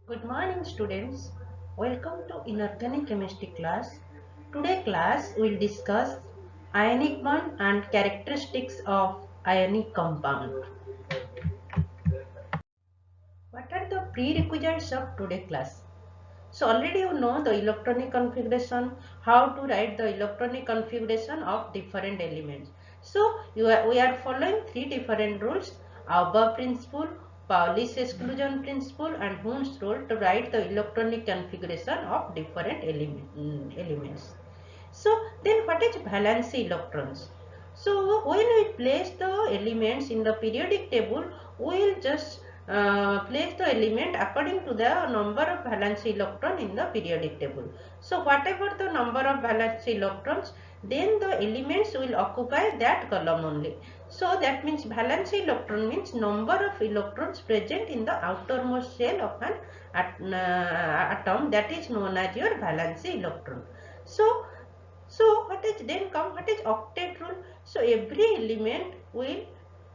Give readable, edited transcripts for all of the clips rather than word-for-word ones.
Good morning students. Welcome to inorganic chemistry class. Today class will discuss ionic bond and characteristics of ionic compound. What are the prerequisites of today class? So already you know the electronic configuration, how to write the electronic configuration of different elements. So we are following three different rules: Auber principle, Pauli's exclusion principle, and Hund's rule to write the electronic configuration of different elements. So then what is valency electrons? So when we place the elements in the periodic table, we will just place the element according to the number of valence electron in the periodic table. So whatever the number of valence electrons, then the elements will occupy that column only. So that means valence electron means number of electrons present in the outermost shell of an atom, that is known as your valence electron. So what is octet rule? So every element will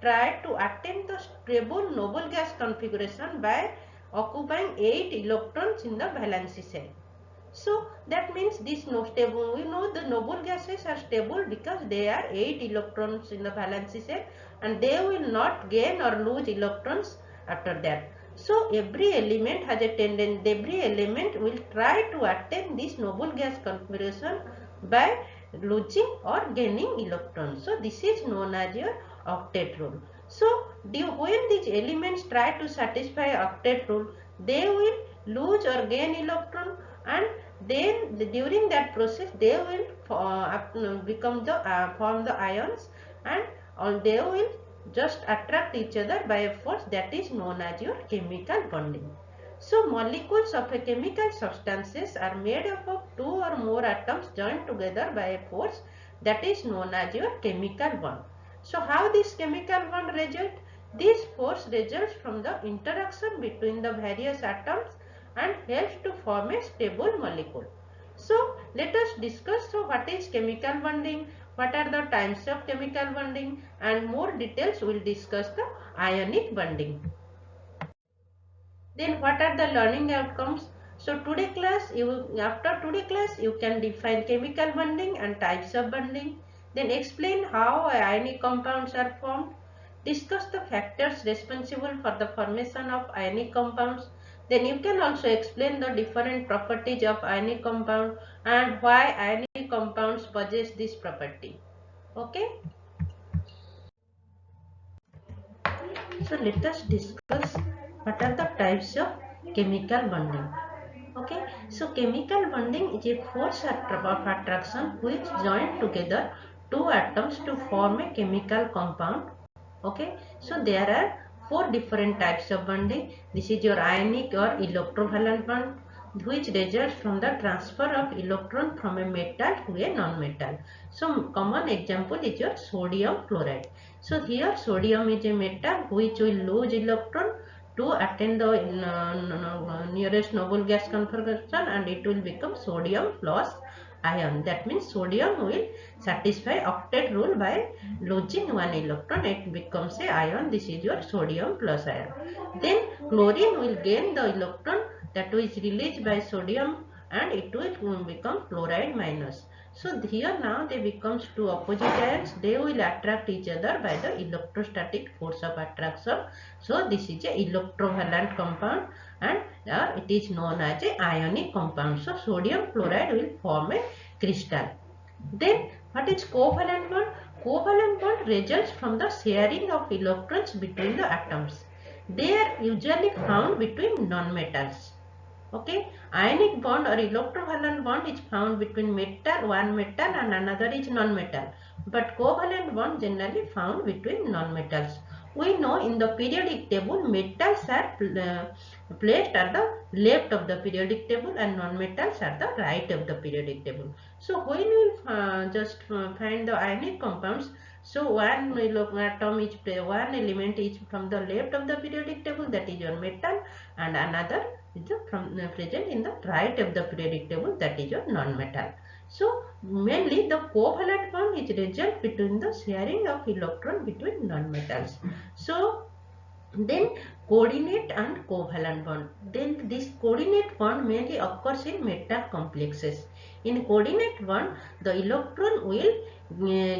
try to attain the stable noble gas configuration by occupying 8 electrons in the valence shell. So that means this no stable, we know the noble gases are stable because they are 8 electrons in the valence shell and they will not gain or lose electrons after that. So every element has a tendency, every element will try to attain this noble gas configuration by losing or gaining electrons. So this is known as your octet rule. So when these elements try to satisfy octet rule, they will lose or gain electron, and then during that process they will become the form the ions, and they will just attract each other by a force that is known as your chemical bonding. So molecules of a chemical substances are made up of two or more atoms joined together by a force that is known as your chemical bond. So how this chemical bond result? This force results from the interaction between the various atoms and helps to form a stable molecule. So let us discuss what is chemical bonding, what are the types of chemical bonding, and more details we will discuss the ionic bonding. Then what are the learning outcomes? So after today class you can define chemical bonding and types of bonding, then explain how ionic compounds are formed, discuss the factors responsible for the formation of ionic compounds, then you can also explain the different properties of ionic compound and why ionic compounds possess this property. Okay, so let us discuss what are the types of chemical bonding. Okay, so chemical bonding is a force of attraction which join together two atoms to form a chemical compound. Okay, so there are four different types of bonding. This is your ionic or electrovalent bond, which results from the transfer of electron from a metal to a non-metal. So common example is your sodium chloride. So here sodium is a metal which will lose electron to attain the nearest noble gas configuration, and it will become sodium plus ion. That means sodium will satisfy octet rule by losing one electron, it becomes a ion. This is your sodium plus ion. Then chlorine will gain the electron that is released by sodium, and it will become chloride minus. So here now they becomes two opposite ions. They will attract each other by the electrostatic force of attraction. So this is a electrovalent compound, and it is known as a ionic compound. So sodium chloride will form a crystal. Then what is covalent bond? Covalent bond results from the sharing of electrons between the atoms. They are usually found between non-metals. Okay, ionic bond or electrovalent bond is found between one metal and another is non-metal. But covalent bond generally found between non-metals. We know in the periodic table metals are placed at the left of the periodic table and non-metals at the right of the periodic table. So when we just find the ionic compounds, so one element is from the left of the periodic table, that is your metal, and another is present in the right of the periodic table, that is your non-metal. So mainly the covalent bond is result between the sharing of electron between non-metals. So Then coordinate and covalent bond. Then this coordinate bond mainly occurs in metal complexes. In coordinate bond, the electron will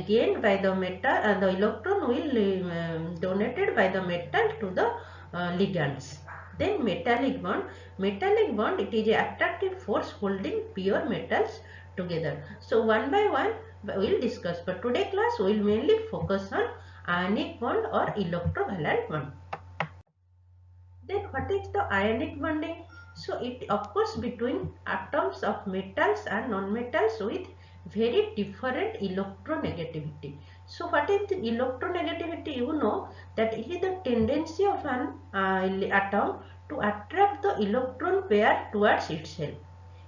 gained by the metal and the electron will donated by the metal to the ligands. Then metallic bond it is a attractive force holding pure metals together. So one by one we will discuss, but today class we will mainly focus on ionic bond or electrovalent bond. Then what is the ionic bonding? So it occurs between atoms of metals and non-metals with very different electronegativity. So what is the electronegativity? You know that it is the tendency of an atom to attract the electron pair towards itself.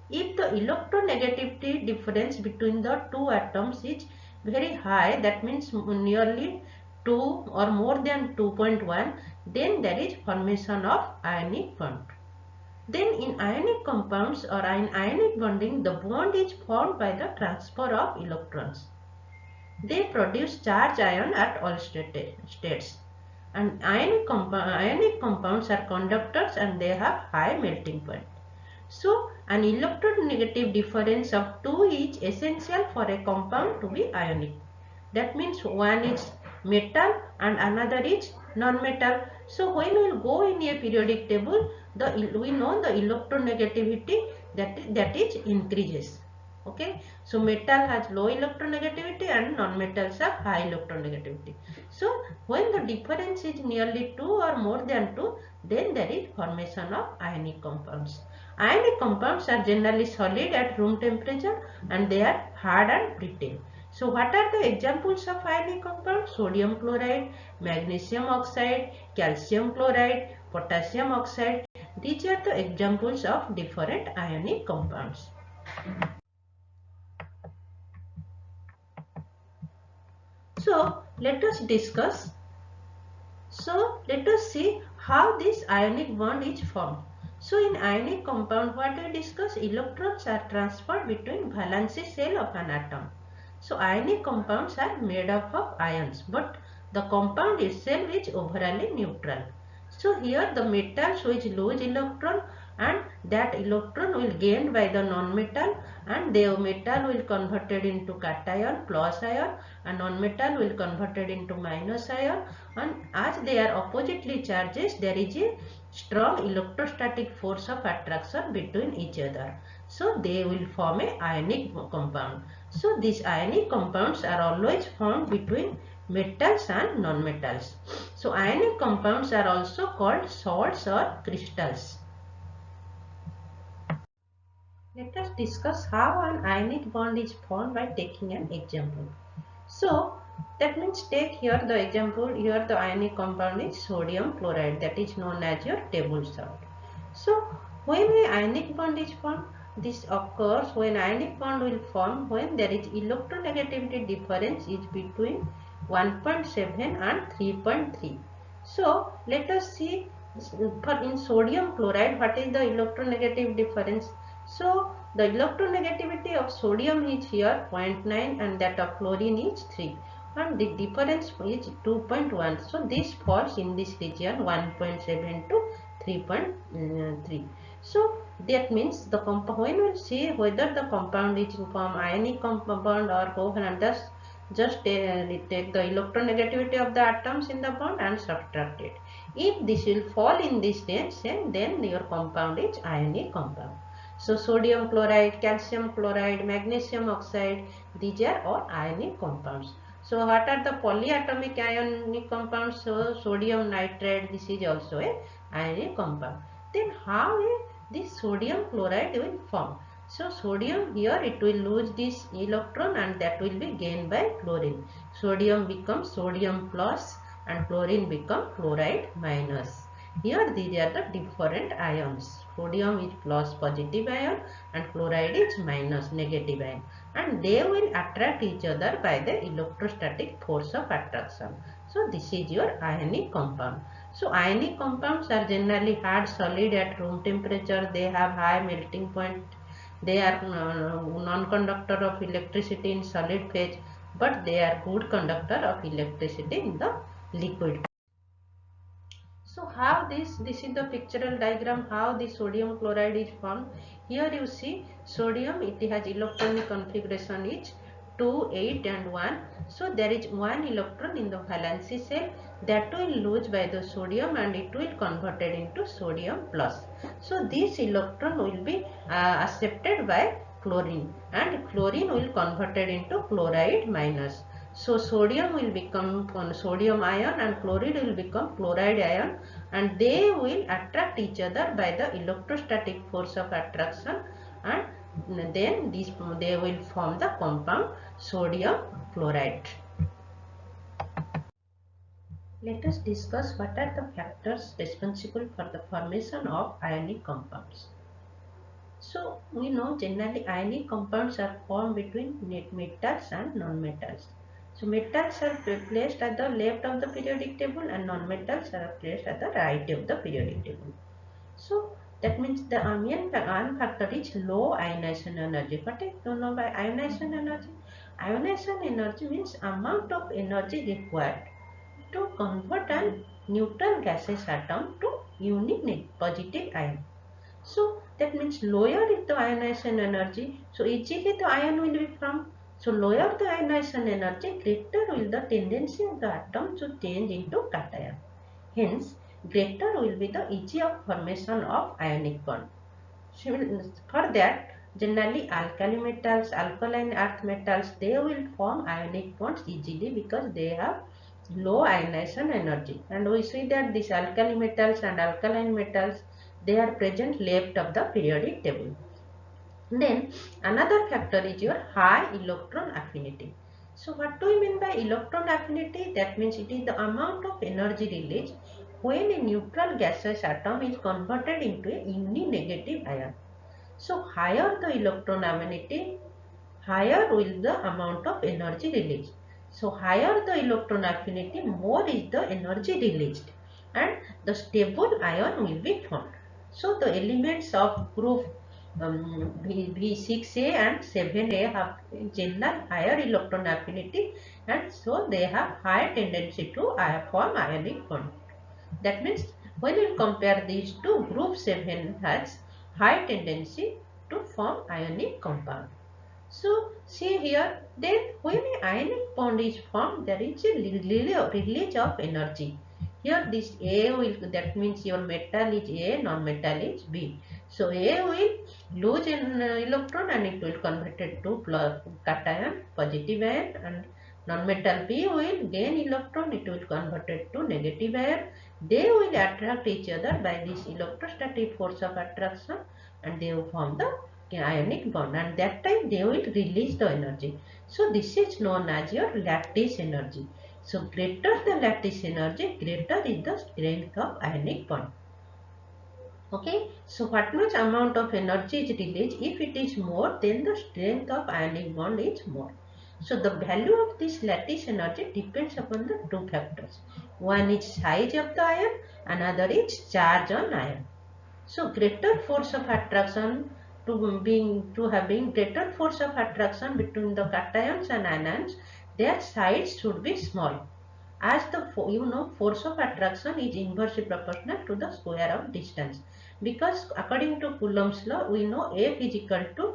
If the electronegativity difference between the two atoms is very high, that means nearly 2 or more than 2.1, then there is formation of ionic bond. Then in ionic compounds or in ionic bonding, the bond is formed by the transfer of electrons. They produce charge ion at all states. And ionic compounds are conductors and they have high melting point. So an electronegative difference of 2 is essential for a compound to be ionic. That means one is metal and another is non-metal. So when we will go in a periodic table, we know the electronegativity that is increases. Okay, so metal has low electronegativity and non-metals have high electronegativity. So when the difference is nearly 2 or more than 2, then there is formation of ionic compounds. Ionic compounds are generally solid at room temperature and they are hard and brittle. So what are the examples of ionic compounds? Sodium chloride, magnesium oxide, calcium chloride, potassium oxide. These are the examples of different ionic compounds. So let us discuss. So let us see how this ionic bond is formed. So in ionic compound, what we discuss, electrons are transferred between valence shell of an atom. So ionic compounds are made up of ions, but the compound itself is overall neutral. So here the metals which lose electron and that electron will gained by the non-metal and the metal will converted into cation plus ion and non-metal will converted into minus ion, and as they are oppositely charges there is a strong electrostatic force of attraction between each other. So they will form a ionic compound. So these ionic compounds are always formed between metals and non-metals. So ionic compounds are also called salts or crystals. Let us discuss how an ionic bond is formed by taking an example. So that means take here the example, here the ionic compound is sodium chloride, that is known as your table salt. So when an ionic bond is formed, this occurs when ionic bond will form when there is electronegativity difference is between 1.7 and 3.3. So let us see for in sodium chloride what is the electronegative difference. So the electronegativity of sodium is here 0.9 and that of chlorine is 3 and the difference is 2.1. So this falls in this region 1.7 to 3.3. So that means the compound, when we see whether the compound is from ionic compound or covalent, just take the electronegativity of the atoms in the bond and subtract it. If this will fall in this range, then your compound is ionic compound. So sodium chloride, calcium chloride, magnesium oxide, these are all ionic compounds. So what are the polyatomic ionic compounds? So sodium nitrate, this is also a ionic compound. Then how this sodium chloride will form? So sodium here it will lose this electron and that will be gained by chlorine. Sodium becomes sodium plus and chlorine become chloride minus. Here these are the different ions. Sodium is plus positive ion and chloride is minus negative ion, and they will attract each other by the electrostatic force of attraction. So this is your ionic compound. So ionic compounds are generally hard solid at room temperature. They have high melting point. They are non-conductor of electricity in solid phase, but they are good conductor of electricity in the liquid. So how this is the pictorial diagram how the sodium chloride is formed. Here you see sodium, it has electronic configuration is 2, 8 and 1. So there is one electron in the valency shell that will lose by the sodium and it will converted into sodium plus. So this electron will be accepted by chlorine and chlorine will converted into chloride minus. So sodium will become sodium ion and chloride will become chloride ion, and they will attract each other by the electrostatic force of attraction, and then they will form the compound sodium chloride. Let us discuss what are the factors responsible for the formation of ionic compounds. So we know generally ionic compounds are formed between metals and non-metals. So metals are placed at the left of the periodic table and non-metals are placed at the right of the periodic table. So that means the ion factor is low ionization energy. What is known by ionization energy? Ionization energy means amount of energy required to convert a neutral gaseous atom to unique positive ion. So that means lower is the ionization energy, so easily the ion will be formed. So lower the ionization energy, greater will the tendency of the atom to change into cation. Hence, greater will be the easy of formation of ionic bond. So for that, generally alkali metals, alkaline earth metals, they will form ionic bonds easily because they have low ionization energy. And we see that these alkali metals and alkaline metals, they are present left of the periodic table. Then another factor is your high electron affinity. So what do we mean by electron affinity? That means it is the amount of energy released when a neutral gaseous atom is converted into a uninegative ion. So higher the electron affinity, higher will the amount of energy released. So higher the electron affinity, more is the energy released and the stable ion will be formed. So the elements of group V6A and 7A have general higher electron affinity, and so they have higher tendency to form ionic bond. That means when you compare these two, group 7 has high tendency to form ionic compound. So see here, then when an ionic bond is formed, there is a release of energy. Here this A will, that means your metal is A, non-metal is B. So A will lose an electron and it will convert it to cation, positive ion, and non-metal B will gain electron, it will convert it to negative ion. They will attract each other by this electrostatic force of attraction and they will form the ionic bond, and that time they will release the energy. So this is known as your lattice energy. So greater the lattice energy, greater is the strength of ionic bond. Okay, so what much amount of energy is released? If it is more, then the strength of ionic bond is more. So the value of this lattice energy depends upon the two factors. One is size of the ion, another is charge on ion. So greater force of attraction to having greater force of attraction between the cations and anions, their size should be small. As the force of attraction is inversely proportional to the square of distance, because according to Coulomb's law we know F is equal to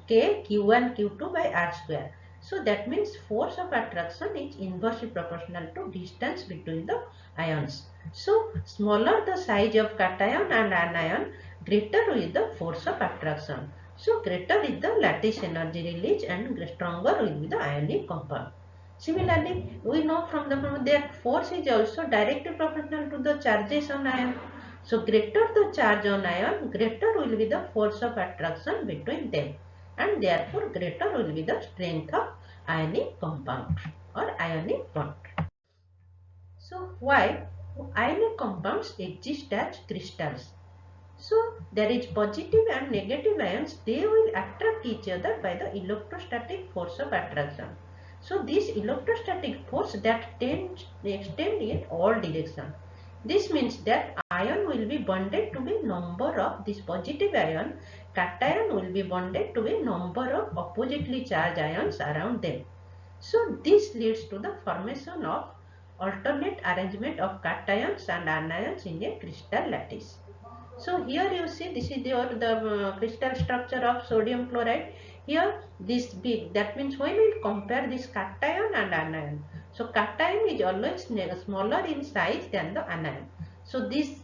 K Q1 Q2 by R square. So that means force of attraction is inversely proportional to distance between the ions. So smaller the size of cation and anion, greater is the force of attraction. So greater is the lattice energy release and stronger will be the ionic compound. Similarly, we know from that force is also directly proportional to the charges on ion. So greater the charge on ion, greater will be the force of attraction between them, and therefore greater will be the strength of ionic compound or ionic bond. So why ionic compounds exist as crystals? So there is positive and negative ions, they will attract each other by the electrostatic force of attraction. So this electrostatic force that tends to extend in all directions. This means that ion will be bonded to a number of this positive ion, cation will be bonded to a number of oppositely charged ions around them. So this leads to the formation of alternate arrangement of cations and anions in a crystal lattice. So here you see this is the crystal structure of sodium chloride. Here this big, that means when we compare this cation and anion. So cation is always smaller in size than the anion. So this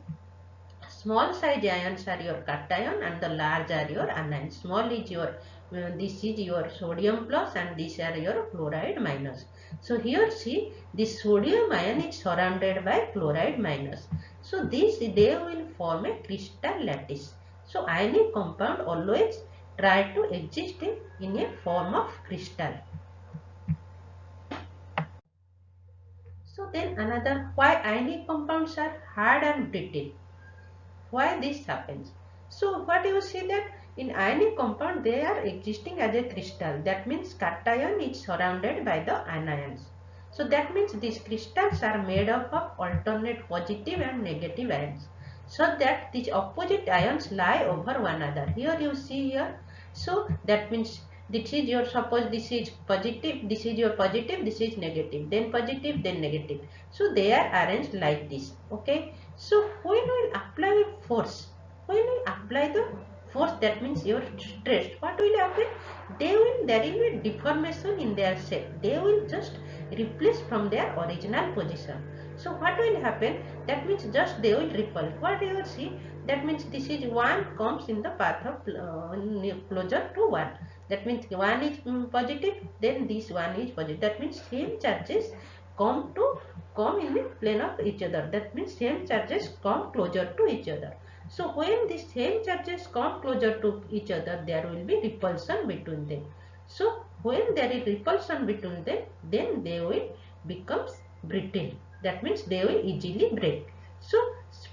small size ions are your cation and the large are your anions. Small is your this is your sodium plus and these are your chloride minus. So here see this sodium ion is surrounded by chloride minus. So this they will form a crystal lattice. So ionic compound always try to exist in a form of crystal. So then another, why ionic compounds are hard and brittle. Why this happens? So what you see that in ionic compound they are existing as a crystal. That means cation is surrounded by the anions. So that means these crystals are made up of alternate positive and negative ions. So that these opposite ions lie over one another. Here you see here. So that means this is your, suppose this is positive, this is your positive, this is negative, then positive, then negative. So they are arranged like this. Okay. So when we apply force, when we apply the force, that means your stress, what will happen? There will be deformation in their shape. They will just replace from their original position. So what will happen? That means just they will repel. What you will see? That means this is one comes in the path of closer to one. That means one is positive, then this one is positive. That means same charges come in the plane of each other. That means same charges come closer to each other. So when the same charges come closer to each other, there will be repulsion between them. So when there is repulsion between them, then they will become brittle. That means they will easily break. So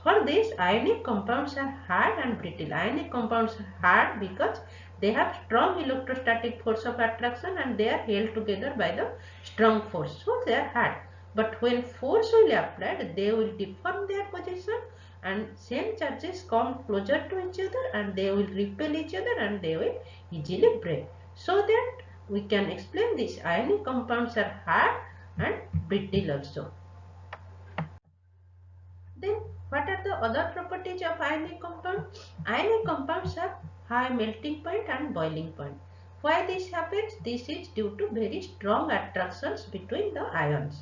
for this, ionic compounds are hard and brittle. Ionic compounds are hard because they have strong electrostatic force of attraction and they are held together by the strong force. So they are hard. But when force will be applied, they will deform their position and same charges come closer to each other and they will repel each other and they will easily break. So that we can explain this, ionic compounds are hard and brittle also. Then what are the other properties of ionic compound? Ionic compounds have high melting point and boiling point. Why this happens? This is due to very strong attractions between the ions.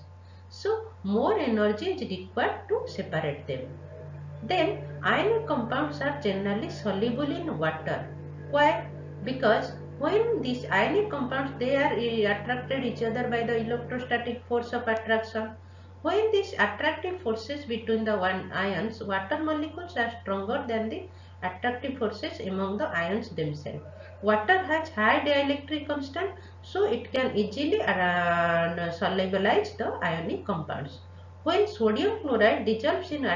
So more energy is required to separate them. Then ionic compounds are generally soluble in water. Why? Because when these ionic compounds they are attracted each other by the electrostatic force of attraction. When these attractive forces between the one ions, water molecules are stronger than the attractive forces among the ions themselves. Water has high dielectric constant, so it can easily solubilize the ionic compounds. When sodium chloride dissolves in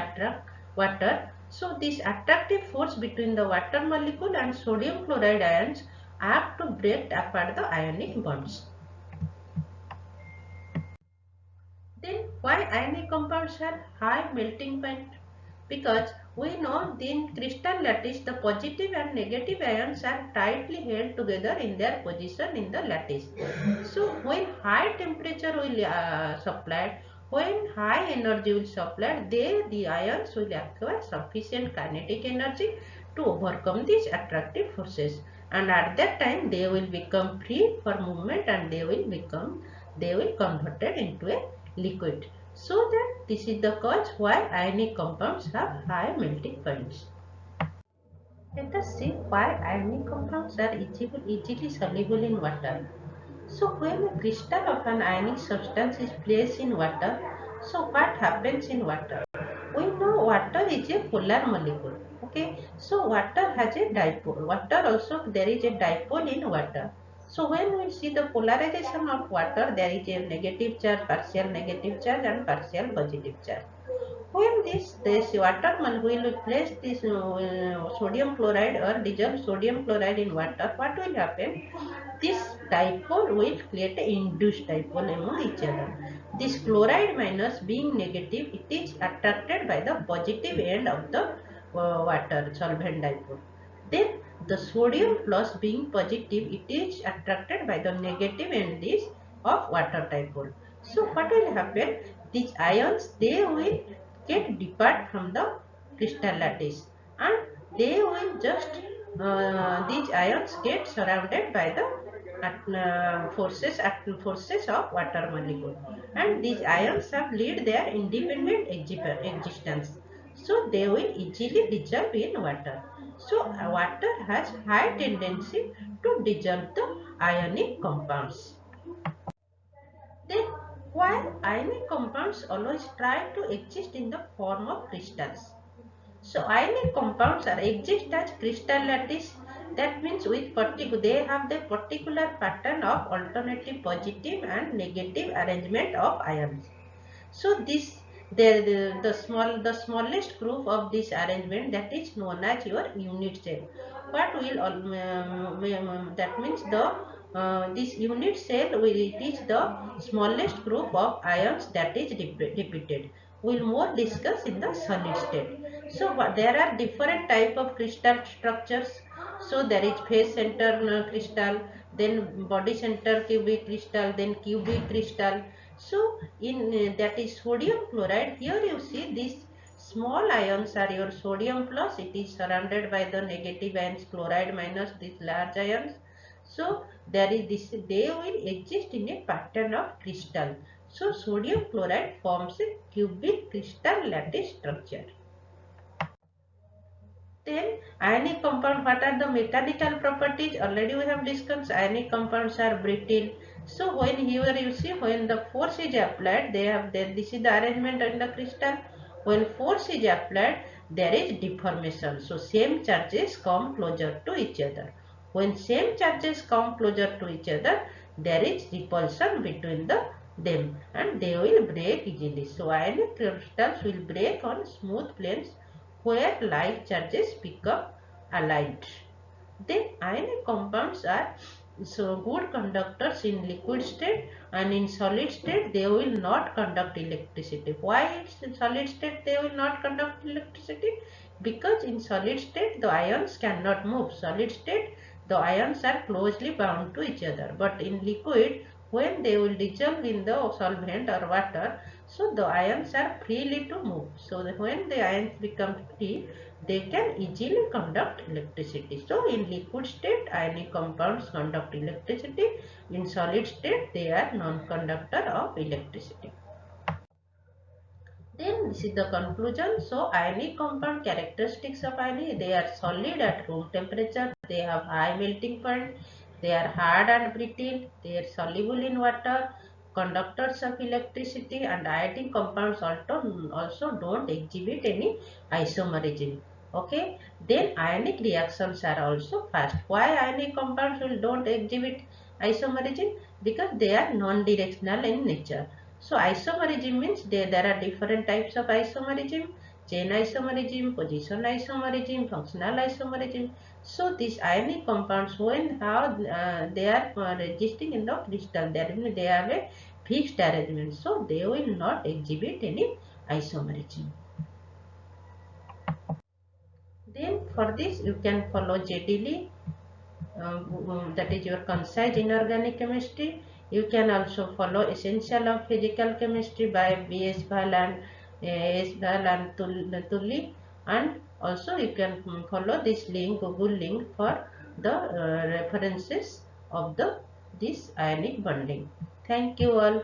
water, so this attractive force between the water molecule and sodium chloride ions act to break apart the ionic bonds. Then why ionic compounds have high melting point? Because we know in crystal lattice the positive and negative ions are tightly held together in their position in the lattice. So when high temperature will supplied, when high energy will supplied, the ions will acquire sufficient kinetic energy to overcome these attractive forces, and at that time they will become free for movement and they will converted into a liquid. So that this is the cause why ionic compounds have high melting points. Let us see why ionic compounds are easily soluble in water. So when a crystal of an ionic substance is placed in water, so what happens in water? We know water is a polar molecule. Okay, so water has a dipole. Water also, there is a dipole in water. So when we see the polarization of water, there is a negative charge, partial negative charge and partial positive charge. When this water molecule will place this sodium chloride or dissolved sodium chloride in water, what will happen? This dipole will create an induced dipole among each other. This chloride minus being negative, it is attracted by the positive end of the water solvent dipole. Then the sodium plus being positive, it is attracted by the negative end of water dipole. So what will happen? these ions, they will get depart from the crystal lattice, and they will just these ions get surrounded by the forces of water molecule, and these ions have lead their independent existence, so they will easily dissolve in water. So water has high tendency to dissolve the ionic compounds. Then, while ionic compounds always try to exist in the form of crystals, so ionic compounds are exist as crystal lattice. That means they have the particular pattern of alternative positive and negative arrangement of ions. So this the smallest group of this arrangement, that is known as your unit cell. What will that means the this unit cell will, it is the smallest group of ions that is repeated. We'll more discuss in the solid state. So there are different type of crystal structures. So there is phase center crystal, then body center cubic crystal, then cubic crystal. So in that is sodium chloride, here you see these small ions are your sodium plus, it is surrounded by the negative ions chloride minus these large ions. So there is this, they will exist in a pattern of crystal. So sodium chloride forms a cubic crystal lattice structure. Then ionic compound, what are the mechanical properties? Already we have discussed ionic compounds are brittle. So when here you see, when the force is applied, this is the arrangement in the crystal. When force is applied, there is deformation. So same charges come closer to each other. When same charges come closer to each other, there is repulsion between them, and they will break easily. So ionic crystals will break on smooth planes where like charges become aligned. Then ionic compounds are so good conductors in liquid state, and in solid state they will not conduct electricity. Why in solid state they will not conduct electricity? Because in solid state the ions cannot move. Solid state the ions are closely bound to each other, but in liquid, when they will dissolve in the solvent or water, so the ions are freely to move. So when the ions become free, they can easily conduct electricity. So in liquid state, ionic compounds conduct electricity. In solid state, they are non-conductor of electricity. Then this is the conclusion. So ionic compound characteristics of ionic, they are solid at room temperature, they have high melting point, they are hard and brittle, they are soluble in water, conductors of electricity, and ionic compounds also don't exhibit any isomerism. Okay, then ionic reactions are also fast. Why ionic compounds will don't exhibit isomerism? Because they are non-directional in nature. So isomerism means there are different types of isomerism: chain isomerism, position isomerism, functional isomerism. So these ionic compounds, when how they are existing in the crystal, they have a fixed arrangement, so they will not exhibit any isomerism. Then for this you can follow JDL, that is your concise inorganic chemistry. You can also follow essential of physical chemistry by B.S. Val and S. Val and Tully, and also you can follow this link, Google link, for the references of this ionic bonding. Thank you all.